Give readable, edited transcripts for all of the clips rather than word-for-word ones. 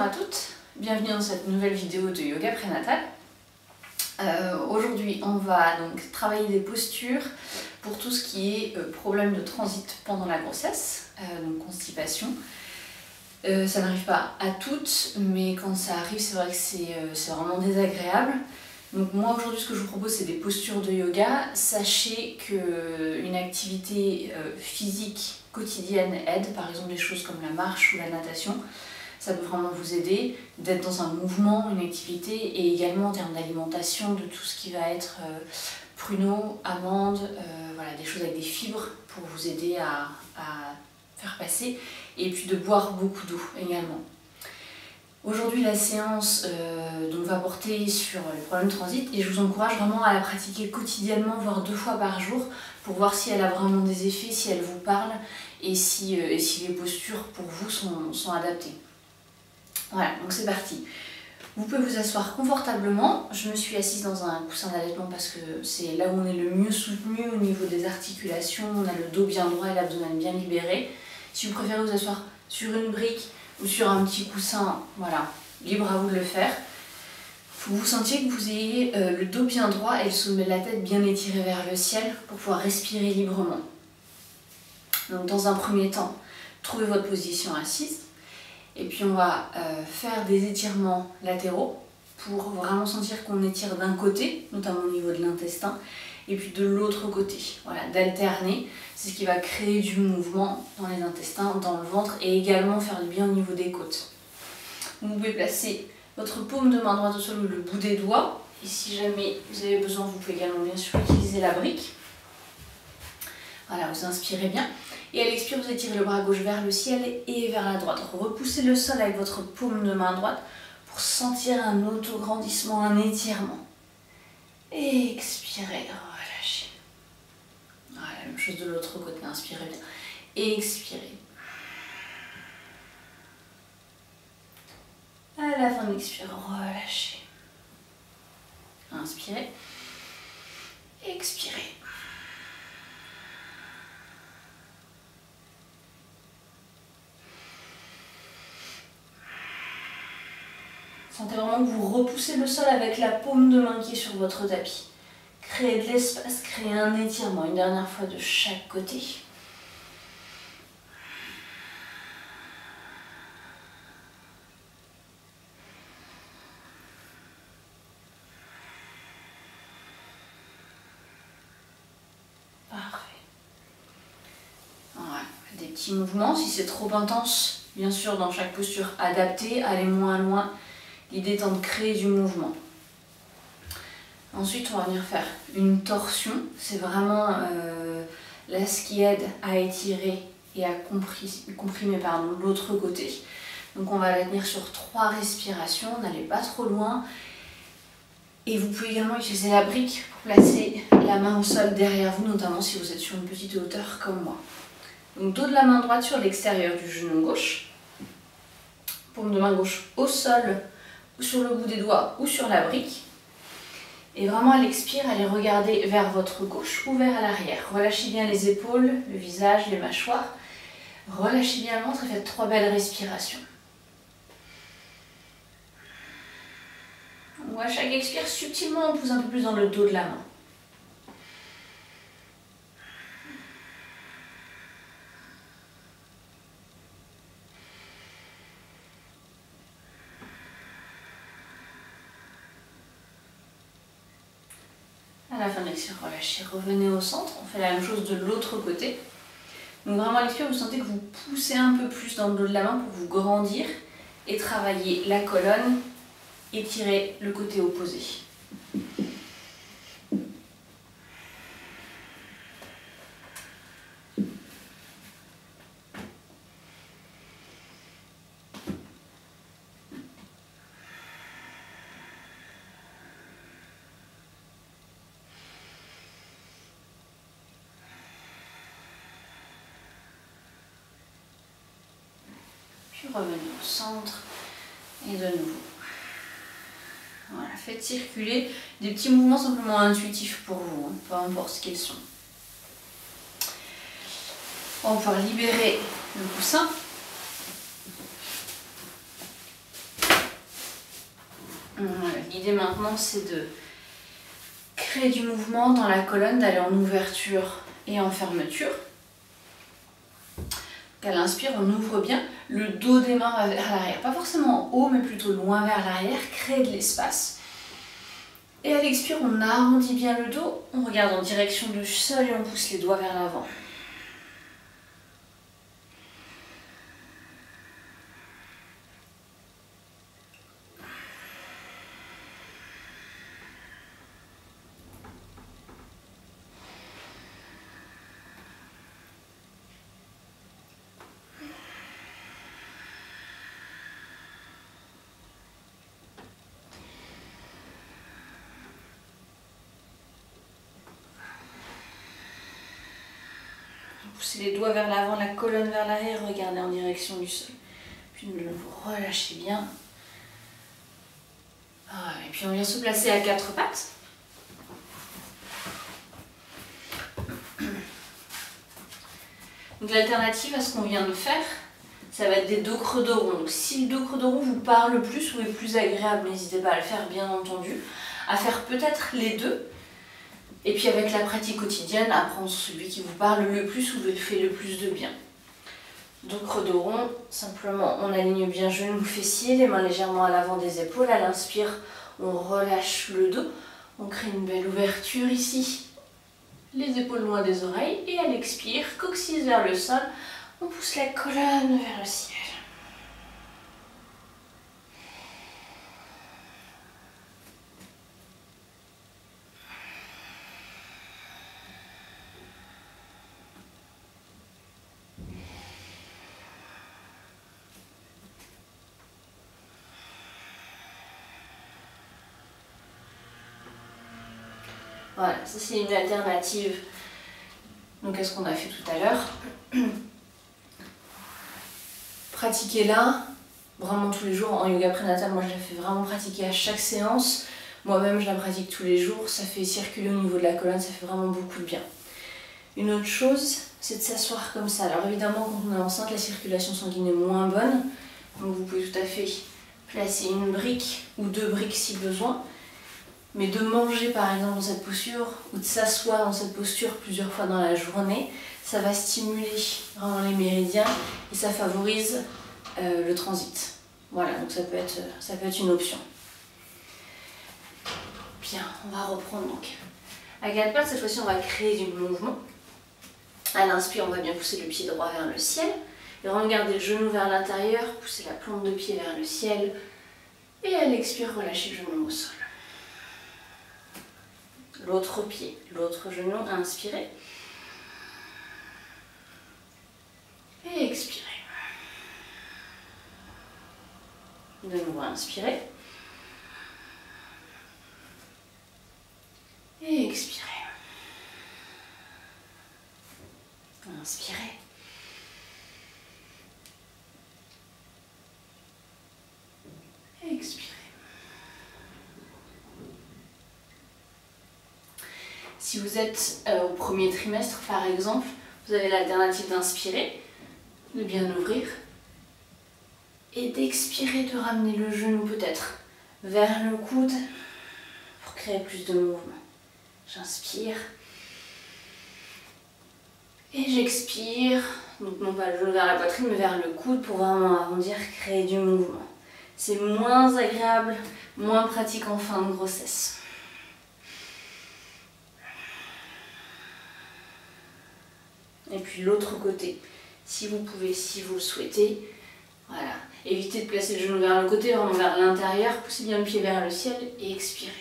à toutes, bienvenue dans cette nouvelle vidéo de yoga prénatal. Aujourd'hui on va donc travailler des postures pour tout ce qui est problème de transit pendant la grossesse, donc constipation. Ça n'arrive pas à toutes, mais quand ça arrive c'est vrai que c'est vraiment désagréable. Donc moi aujourd'hui ce que je vous propose c'est des postures de yoga. Sachez qu'une activité physique quotidienne aide, par exemple des choses comme la marche ou la natation. Ça peut vraiment vous aider d'être dans un mouvement, une activité, et également en termes d'alimentation, de tout ce qui va être pruneaux, amandes, voilà, des choses avec des fibres pour vous aider à faire passer, et puis de boire beaucoup d'eau également. Aujourd'hui la séance donc, va porter sur le problème de transit et je vous encourage vraiment à la pratiquer quotidiennement, voire 2 fois par jour, pour voir si elle a vraiment des effets, si elle vous parle et si les postures pour vous sont adaptées. Voilà, donc c'est parti. Vous pouvez vous asseoir confortablement. Je me suis assise dans un coussin d'allaitement parce que c'est là où on est le mieux soutenu au niveau des articulations. On a le dos bien droit et l'abdomen bien libéré. Si vous préférez vous asseoir sur une brique ou sur un petit coussin, voilà, libre à vous de le faire. Il faut que vous sentiez que vous ayez le dos bien droit et le sommet de la tête bien étiré vers le ciel pour pouvoir respirer librement. Donc dans un premier temps, trouvez votre position assise. Et puis on va faire des étirements latéraux pour vraiment sentir qu'on étire d'un côté, notamment au niveau de l'intestin, et puis de l'autre côté. Voilà, d'alterner, c'est ce qui va créer du mouvement dans les intestins, dans le ventre, et également faire du bien au niveau des côtes. Vous pouvez placer votre paume de main droite au sol ou le bout des doigts, et si jamais vous avez besoin, vous pouvez également bien sûr utiliser la brique. Voilà, vous inspirez bien. Et à l'expire, vous étirez le bras gauche vers le ciel et vers la droite. Repoussez le sol avec votre paume de main droite pour sentir un auto-grandissement, un étirement. Et expirez, relâchez. Voilà, la même chose de l'autre côté, inspirez bien. Et expirez. À la fin de l'expire, relâchez. Inspirez. Expirez. Sentez vraiment que vous repoussez le sol avec la paume de main qui est sur votre tapis. Créez de l'espace, créez un étirement. Une dernière fois de chaque côté. Parfait. Voilà. Des petits mouvements. Si c'est trop intense, bien sûr, dans chaque posture, adaptez, allez moins loin. L'idée étant de créer du mouvement. Ensuite, on va venir faire une torsion. C'est vraiment là ce qui aide à étirer et à comprimer l'autre côté. Donc on va la tenir sur 3 respirations. N'allez pas trop loin. Et vous pouvez également utiliser la brique pour placer la main au sol derrière vous, notamment si vous êtes sur une petite hauteur comme moi. Donc dos de la main droite sur l'extérieur du genou gauche. Paume de main gauche au sol, ou sur le bout des doigts ou sur la brique. Et vraiment à l'expire, allez regarder vers votre gauche ou vers l'arrière. Relâchez bien les épaules, le visage, les mâchoires. Relâchez bien le ventre et faites 3 belles respirations. Ou à chaque expire, subtilement, on pousse un peu plus dans le dos de la main. À la fin de l'expire, relâchez, revenez au centre. On fait la même chose de l'autre côté. Donc vraiment à l'expire, vous sentez que vous poussez un peu plus dans le dos de la main pour vous grandir et travailler la colonne, étirer le côté opposé. Puis revenez au centre et de nouveau. Voilà, faites circuler des petits mouvements simplement intuitifs pour vous, peu importe ce qu'ils sont. On va pouvoir libérer le coussin. L'idée maintenant, c'est de créer du mouvement dans la colonne, d'aller en ouverture et en fermeture. À l'inspire, on ouvre bien, le dos des mains va vers l'arrière, pas forcément en haut, mais plutôt loin vers l'arrière, créer de l'espace. Et à l'expire, on arrondit bien le dos, on regarde en direction du sol et on pousse les doigts vers l'avant. Poussez les doigts vers l'avant, la colonne vers l'arrière, regardez en direction du sol. Puis vous relâchez bien. Et puis on vient se placer à quatre pattes. Donc l'alternative à ce qu'on vient de faire, ça va être des dos creux de rond. Donc si le dos creux de rond vous parle plus ou est plus agréable, n'hésitez pas à le faire bien entendu. À faire peut-être les deux. Et puis avec la pratique quotidienne, à prendre celui qui vous parle le plus ou fait le plus de bien. Dos creux de rond, simplement on aligne bien genoux fessiers, les mains légèrement à l'avant des épaules. À l'inspire, on relâche le dos, on crée une belle ouverture ici. Les épaules loin des oreilles. Et à l'expire, coccyx vers le sol, on pousse la colonne vers le ciel. Voilà, ça c'est une alternative donc à ce qu'on a fait tout à l'heure. Pratiquez-la vraiment tous les jours en yoga prénatal. Moi je la fais vraiment pratiquer à chaque séance. Moi-même je la pratique tous les jours. Ça fait circuler au niveau de la colonne, ça fait vraiment beaucoup de bien. Une autre chose, c'est de s'asseoir comme ça. Alors évidemment quand on est enceinte, la circulation sanguine est moins bonne. Donc vous pouvez tout à fait placer une brique ou deux briques si besoin. Mais de manger par exemple dans cette posture ou de s'asseoir dans cette posture plusieurs fois dans la journée, ça va stimuler vraiment les méridiens et ça favorise le transit. Voilà, donc ça peut être une option. Bien, on va reprendre donc. À quatre pattes, cette fois-ci on va créer du mouvement. À l'inspire, on va bien pousser le pied droit vers le ciel. Et on va garder le genou vers l'intérieur, pousser la plante de pied vers le ciel. Et à l'expire, relâchez le genou au sol. L'autre pied, l'autre genou, inspirez. Et expirez. De nouveau, inspirez. Et expirez. Inspirez. Et expirez. Si vous êtes au premier trimestre, par exemple, vous avez l'alternative d'inspirer, de bien ouvrir, et d'expirer, de ramener le genou peut-être vers le coude pour créer plus de mouvement. J'inspire et j'expire, donc non pas le genou vers la poitrine, mais vers le coude pour vraiment arrondir, créer du mouvement. C'est moins agréable, moins pratique en fin de grossesse. Et puis l'autre côté, si vous pouvez, si vous le souhaitez, voilà. Évitez de placer le genou vers le côté, vraiment vers l'intérieur, poussez bien le pied vers le ciel et expirez.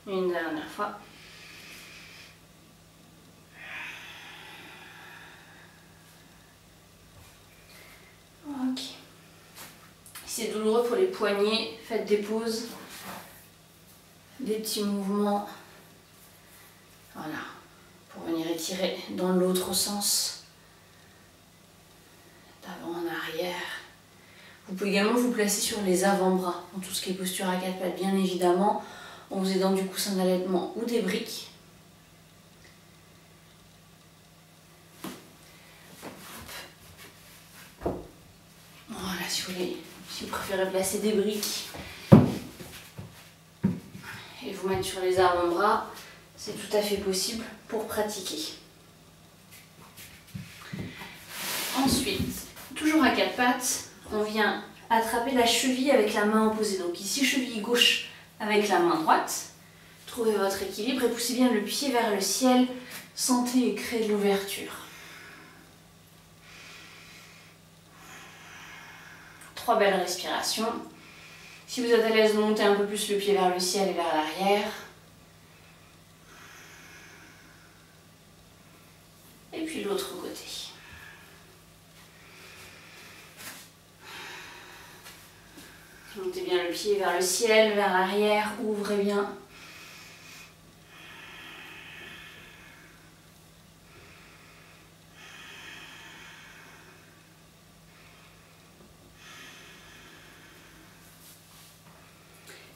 Une dernière fois. Ok. Si c'est douloureux pour les poignets, faites des pauses, des petits mouvements. Voilà. Pour venir étirer dans l'autre sens. D'avant en arrière. Vous pouvez également vous placer sur les avant-bras, dans tout ce qui est posture à quatre pattes, bien évidemment, en vous aidant du coussin d'allaitement ou des briques. si vous préférez placer des briques et vous mettre sur les avant-bras, c'est tout à fait possible pour pratiquer. Ensuite, toujours à quatre pattes, on vient attraper la cheville avec la main opposée. Donc ici, cheville gauche avec la main droite. Trouvez votre équilibre et poussez bien le pied vers le ciel. Sentez et créez de l'ouverture. 3 belles respirations. Si vous êtes à l'aise, montez un peu plus le pied vers le ciel et vers l'arrière. Et puis l'autre côté. Montez bien le pied vers le ciel, vers l'arrière, ouvrez bien.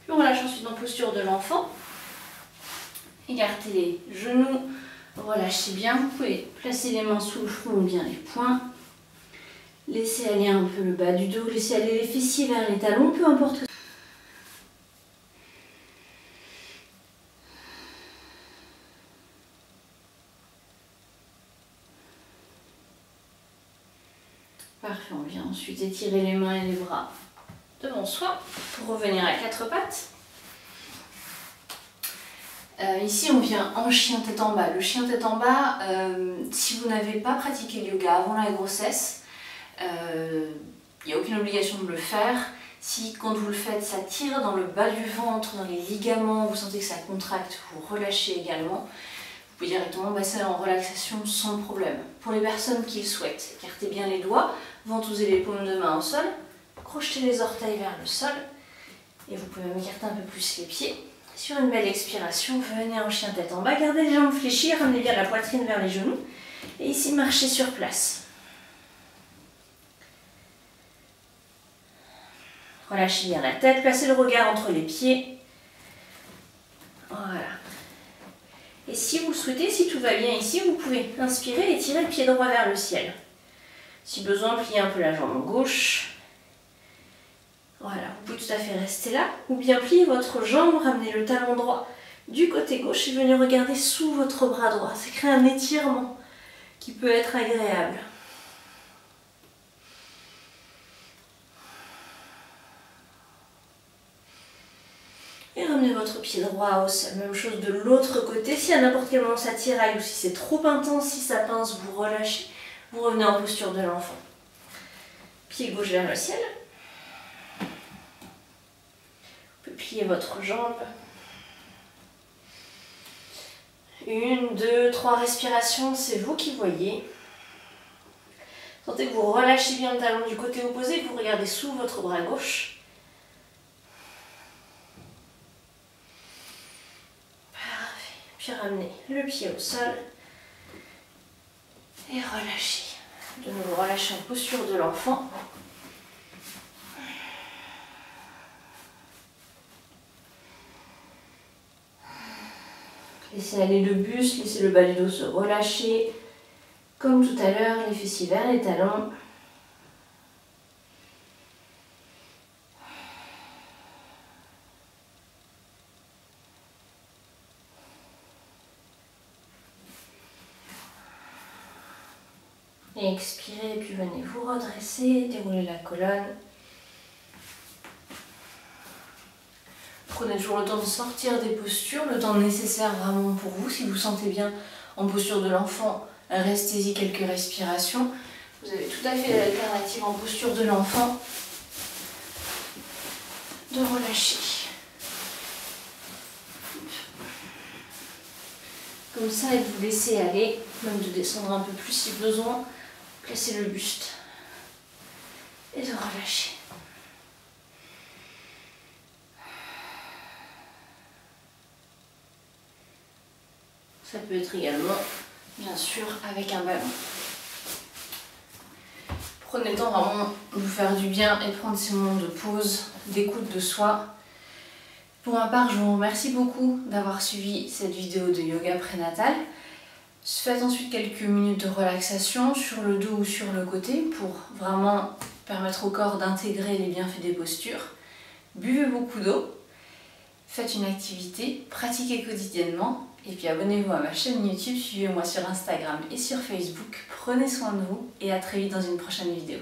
Puis on relâche ensuite en posture de l'enfant. Écartez les genoux, relâchez bien. Vous pouvez placer les mains sous le front ou bien les poings. Laissez aller un peu le bas du dos, laissez aller les fessiers vers les talons, peu importe. Parfait, on vient ensuite étirer les mains et les bras devant soi pour revenir à quatre pattes. Ici, on vient en chien tête en bas. Le chien tête en bas, si vous n'avez pas pratiqué le yoga avant la grossesse, il n'y a aucune obligation de le faire. Si quand vous le faites, ça tire dans le bas du ventre, dans les ligaments, vous sentez que ça contracte, vous relâchez également. Vous pouvez directement passer en relaxation sans problème. Pour les personnes qui le souhaitent, écartez bien les doigts, ventousez les paumes de main au sol, crochetez les orteils vers le sol et vous pouvez même écarter un peu plus les pieds. Sur une belle expiration, venez en chien tête en bas, gardez les jambes fléchies, ramenez bien la poitrine vers les genoux et ici marchez sur place. Relâchez bien la tête, placez le regard entre les pieds. Voilà. Et si vous le souhaitez, si tout va bien ici, vous pouvez inspirer et tirer le pied droit vers le ciel. Si besoin, pliez un peu la jambe gauche. Voilà, vous pouvez tout à fait rester là. Ou bien pliez votre jambe, ramenez le talon droit du côté gauche et venez regarder sous votre bras droit. Ça crée un étirement qui peut être agréable. Et ramenez votre pied droit au sol. Même chose de l'autre côté. Si à n'importe quel moment ça tiraille ou si c'est trop intense, si ça pince, vous relâchez. Vous revenez en posture de l'enfant. Pied gauche vers le ciel. Vous pouvez plier votre jambe. 1, 2, 3 respirations, c'est vous qui voyez. Sentez que vous relâchez bien le talon du côté opposé, que vous regardez sous votre bras gauche. Puis ramenez le pied au sol et relâchez. De nouveau, relâchez en posture de l'enfant. Laissez aller le buste, laissez le bas du dos se relâcher. Comme tout à l'heure, les fessiers vers les talons. Et expirez, puis venez vous redresser, dérouler la colonne. Prenez toujours le temps de sortir des postures, le temps nécessaire vraiment pour vous. Si vous sentez bien en posture de l'enfant, restez-y quelques respirations. Vous avez tout à fait l'alternative en posture de l'enfant de relâcher. Comme ça, et de vous laisser aller, même de descendre un peu plus si besoin. Placez le buste et de relâcher. Ça peut être également, bien sûr, avec un ballon. Prenez le temps vraiment de vous faire du bien et de prendre ces moments de pause, d'écoute de soi. Pour ma part, je vous remercie beaucoup d'avoir suivi cette vidéo de yoga prénatal. Faites ensuite quelques minutes de relaxation sur le dos ou sur le côté pour vraiment permettre au corps d'intégrer les bienfaits des postures. Buvez beaucoup d'eau, faites une activité, pratiquez quotidiennement et puis abonnez-vous à ma chaîne YouTube, suivez-moi sur Instagram et sur Facebook. Prenez soin de vous et à très vite dans une prochaine vidéo.